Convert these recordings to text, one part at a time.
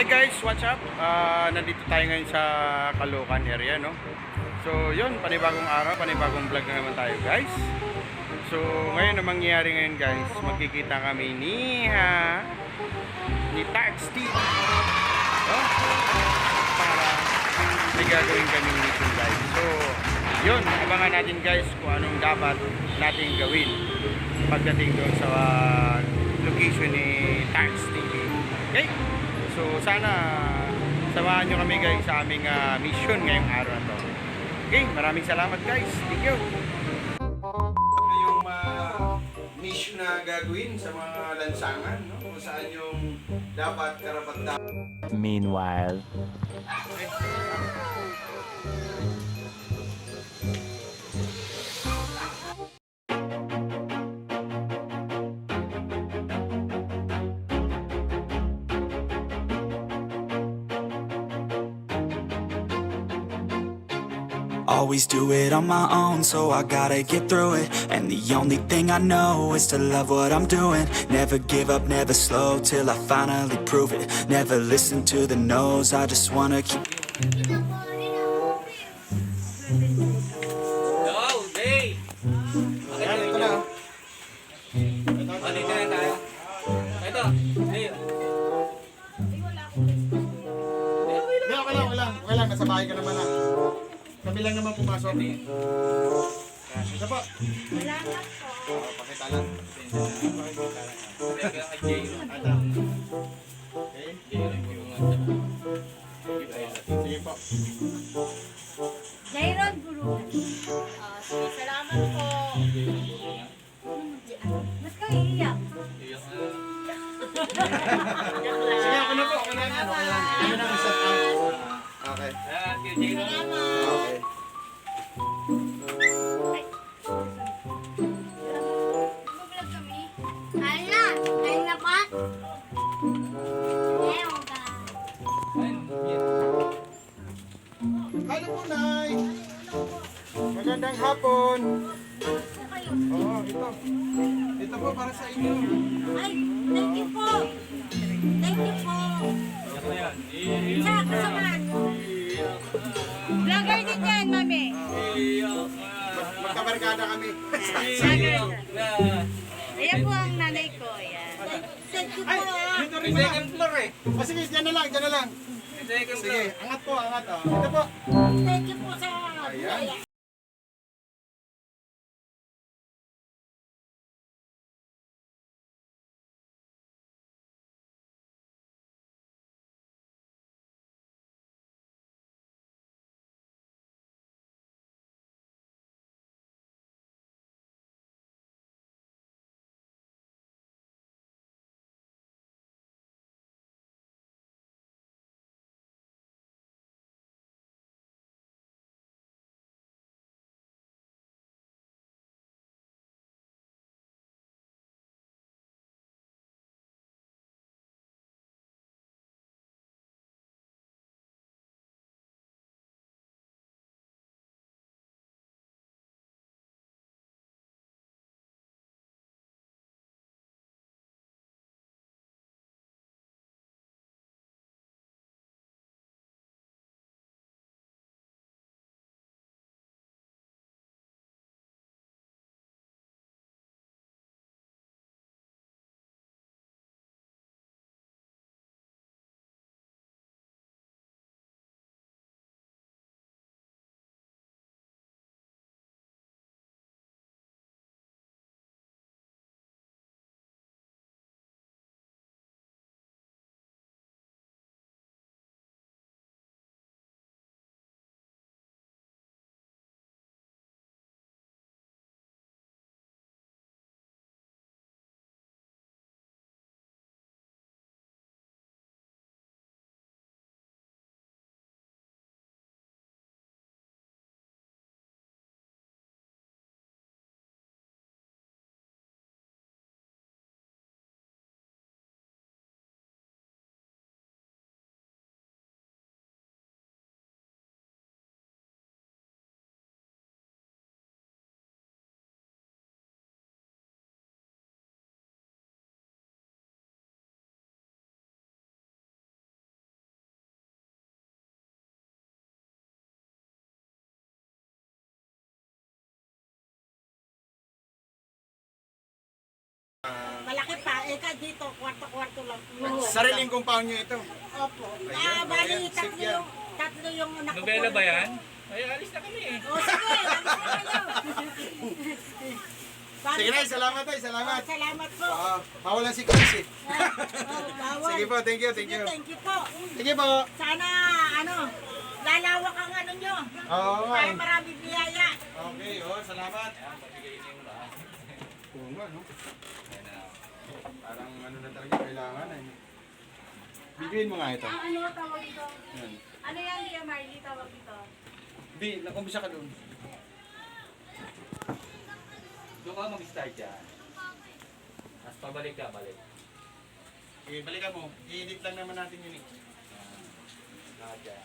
Hi guys, what's up? Nandito tayo ngayon sa Caloocan area, no? So, yun, panibagong araw, panibagong vlog na naman tayo, guys. So, ngayon ang mangyayari ngayon, guys, magkikita kami ni Tax TV. No? Para may gagawin kami mission, guys. So, yun, abangan natin, guys, kung anong dapat natin gawin pagdating doon sa location ni Tax TV. Okay? So sana samahan nyo kami guys sa aming mission ngayong araw na to. Okay, maraming salamat guys. Thank you. Yung mission na gagawin sa mga lansangan, no? Kung saan yung dapat karapat-dapat. Meanwhile. Always do it on my own, so I gotta get through it. And the only thing I know is to love what I'm doing. Never give up, never slow, till I finally prove it. Never listen to the no's, I just wanna keep. Okay lang, nasa bahay ka naman na. Kami lang naman pumasok. Ito po. Wala na po. Pakita lang. Sige po. Jairon Gulugan. Sige, salamat po. Ba't ka iiyak? Sige, ako na po. Okay lang. Okay lang. Kami na mag-set up. Okay. Salamat. Okay. Mag-vlog kami. Hala! Ayun na pa? Ewan ka. Hello po, Nay. Magandang hapon. Ano kayo? Oo, ito. Ito po para sa inyo. Ay, thank you po. Thank you po. Sa kasamahan mo. Vlogger din yan, mami. Magkabarkada kami. Vlogger. Ayan po ang nanay ko. Ayan. Thank you po. Dito rin pala. Sige, dyan na lang, dyan na lang. Sige, angat po, angat. Ito po. Thank you po sa Ayan. dito, kwarto-kwarto lang. po. Sariling compound nyo ito. Opo. Ayan, Bali, ayan, safe yan. tatlo yung nakukuha. Nobela ba yan? Ay, alis na kami eh. O sige, alis na kayo. Bali, Sige na, salamat ay, salamat. Salamat po. Bawal lang si Chris eh. Bawal. Sige po, thank you, thank Sige, you. thank you po. Sige po. Sana, lalawak ang ano nyo. Oo nga Para eh. marami biyaya. Okay, salamat. Oo nga, no? Parang ano na talaga kailangan eh. Bigyan mo nga ito. Ano tawag dito? Yan. Ano yan, Lia Marley tawag dito? Di, nakumpisa ka doon. Doon ka mag-start yan. Tapos pabalik ka, balik. Balikan mo. I-edit lang naman natin yun eh. Lahat yan.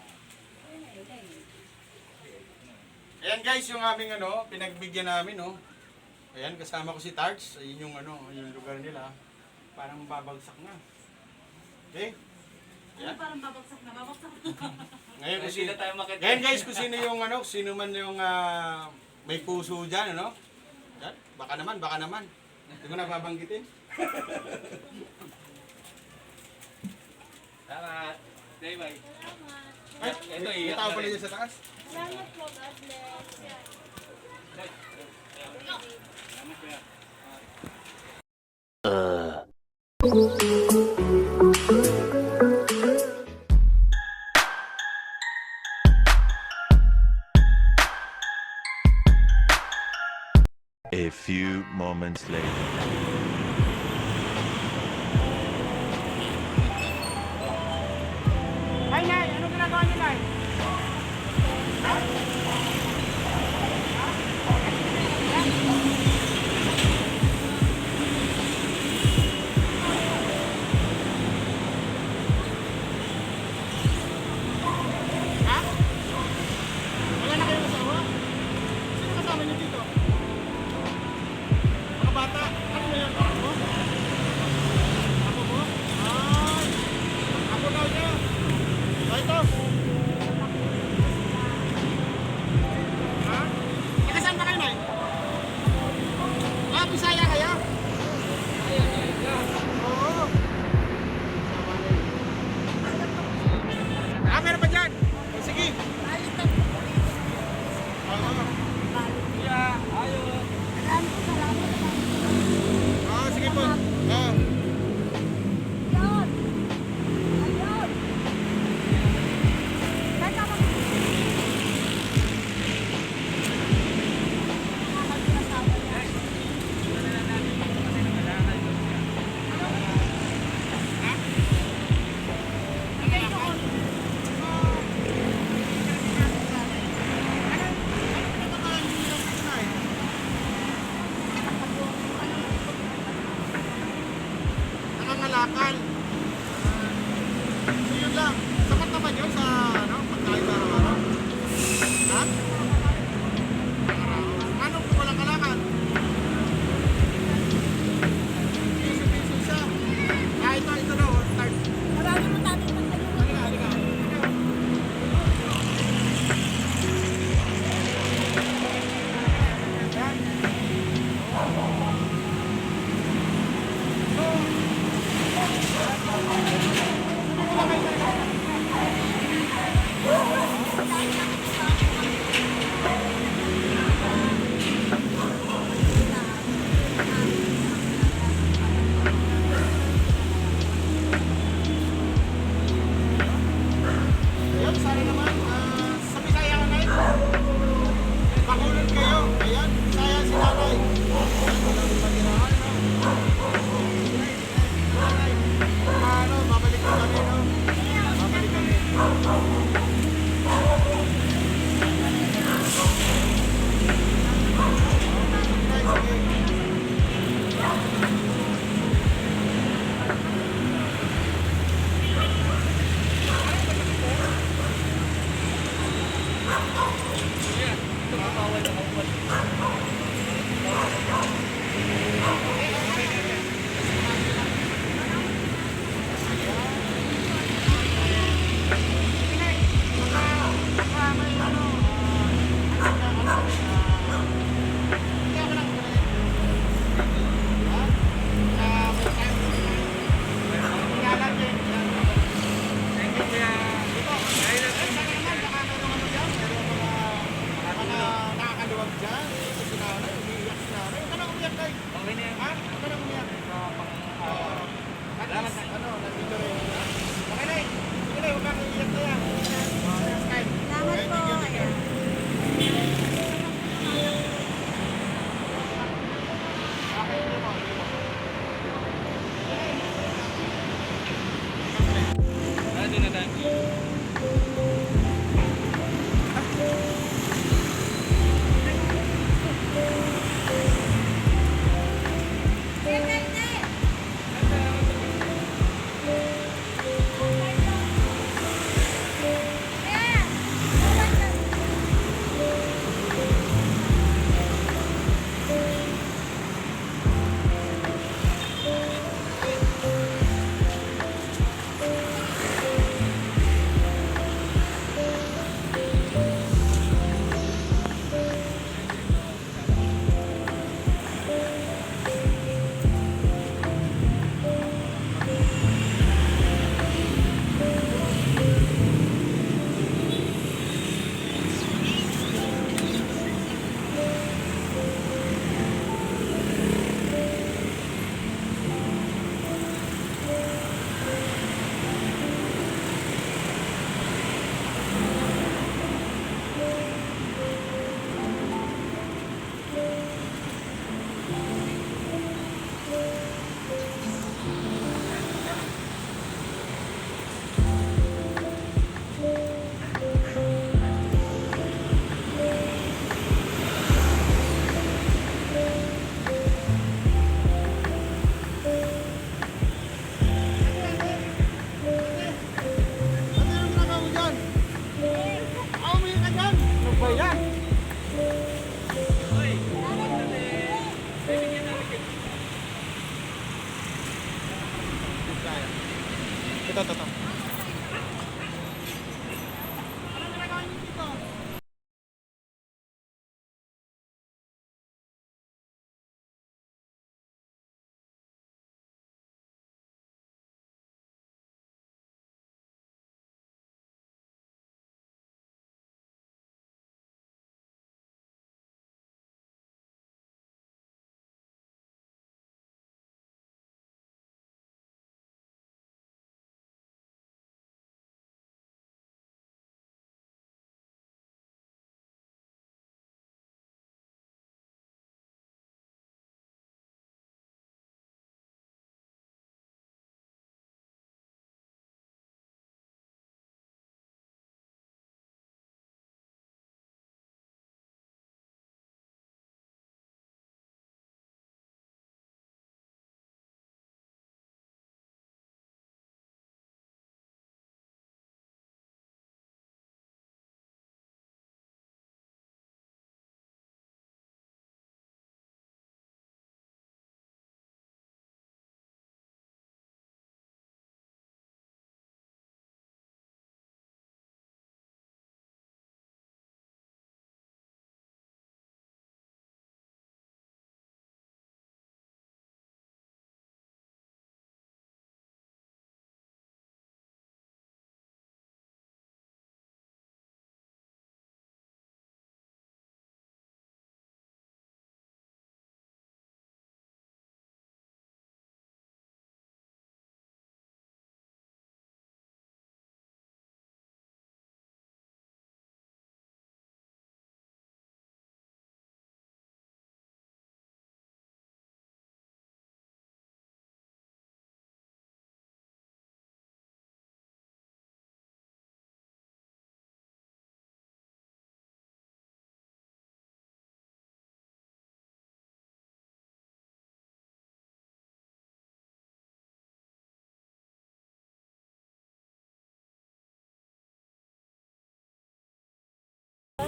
Ayan guys, yung aming pinagbigyan namin Ayan, kasama ko si Tarts. Ayun yung yung lugar nila. Parang babagsak na. Okay? Ayan. Parang babagsak na. Ngayon, Hindi na tayo makita. ngayon guys, kung sino yung sino man yung may puso dyan, Yan, baka naman. Hindi mo na babanggitin. Salamat. Day, bye. Ay, Ito, may iyak tao na pala rin. dyan sa taas. Salamat po, God bless. A few moments later. Ay, Nay! Anong ginagawa niyo, Nay? Wala na kayong asawa? Sino kasama niyo dito? Mga bata? Ano mo yun? Ako mo? Ako mo? Ay! Ako daw niya! Ito. Ha? Taga saan ba kayo, Nay? Bisaya kayo? Oo. Meron pa dyan. Sige. Oo. Sige po. Oo. Nangangalakal. So yun lang. Sapat naman yun sa pagkain sa araw-araw. Ha? Ano kung walang kalakal? Piso-piso siya. Ito daw. Start. Marami mo natin magtanong. Halika.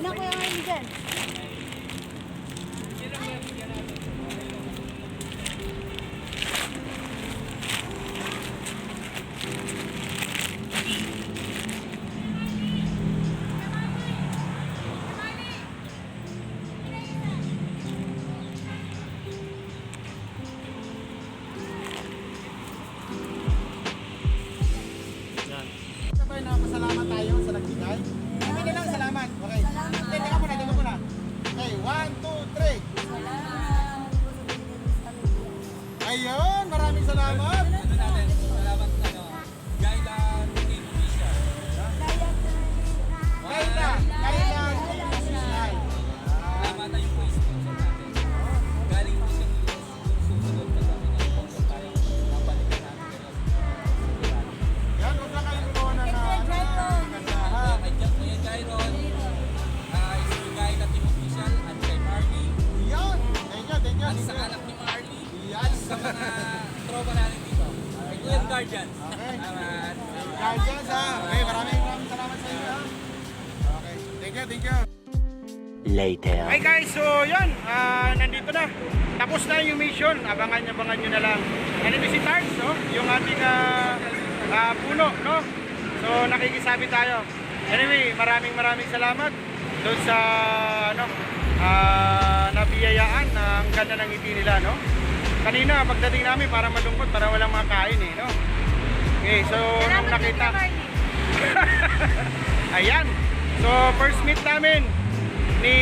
Ano ko yung ngayon dyan? Sabay na pasalamat tayo sa nagbigay. Kami na lang salamat. Okay. Hindi, teka muna. Okay, 1, 2, 3. Ayun, maraming salamat. Ano natin? Salamat sa ano. Gaila Team Official. Kayla. Tama na yung sponsor natin. Galing po sa susunod na kami ng sponsor tayo. Napalikan natin kayo. Yan, huwag na kayong gumawa na ganda ha. Kay Jairon, Sir Gaila Team Official, at kay Marley, Yan. Thank you. at sa anak ni Marley, Yan. sa mga tropa natin dito. Kay Kuya Guardians. Okay. Salamat. Guardians ha. Okay, maraming salamat sa inyo ha. Okay, thank you. Later. Hi guys, so yun, nandito na. Tapos na yung mission, abangan nyo na lang. Nandito si Tarts, oh, yung ating puno, no? So nakikisabi tayo. Anyway, maraming salamat doon sa nabiyayaan na ang ganda ng ngiti nila, no? Kanina pagdating namin para malungkot, para walang makain eh, no? Okay, so nung nakita, ayan. So first meet namin ni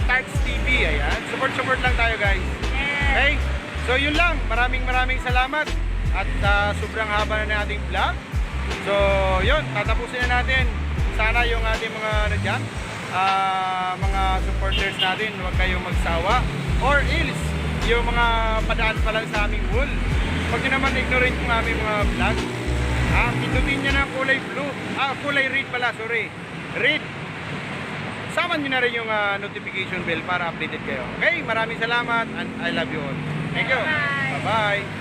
Tarts TV, ayan. Support lang tayo guys. Okay? So yun lang, maraming salamat at sobrang haba na ng ating vlog. So yun, tatapusin na natin. Sana yung ating mga mga supporters natin, huwag kayong magsawa or else yung mga padaan pa lang sa aming wall, huwag nyo naman ignorate yung aming mga vlog. Pindutin nyo na kulay blue, kulay red pala, sorry, red. Sama nyo na rin yung notification bell para updated kayo. Okay, maraming salamat and I love you all. Thank you. Bye-bye.